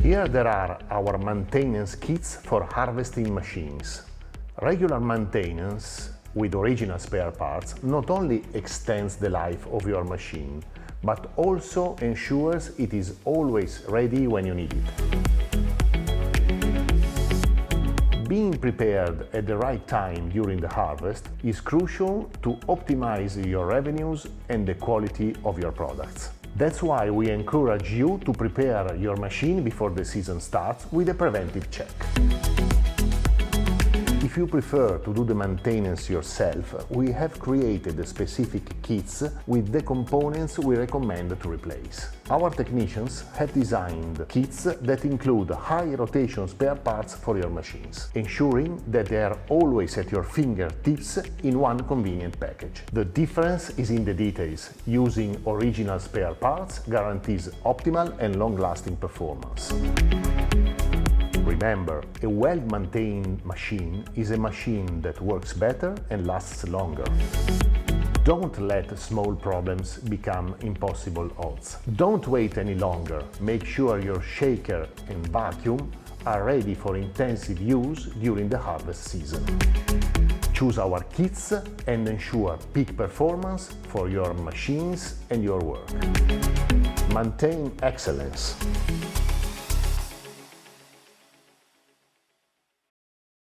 Here there are our maintenance kits for harvesting machines. Regular maintenance with original spare parts not only extends the life of your machine, but also ensures it is always ready when you need it. Being prepared at the right time during the harvest is crucial to optimize your revenues and the quality of your products. That's why we encourage you to prepare your machine before the season starts with a preventive check. If you prefer to do the maintenance yourself, we have created specific kits with the components we recommend to replace. Our technicians have designed kits that include high rotation spare parts for your machines, ensuring that they are always at your fingertips in one convenient package. The difference is in the details. Using original spare parts guarantees optimal and long-lasting performance. Remember, a well-maintained machine is a machine that works better and lasts longer. Don't let small problems become impossible odds. Don't wait any longer. Make sure your shaker and vacuum are ready for intensive use during the harvest season. Choose our kits and ensure peak performance for your machines and your work. Maintain excellence.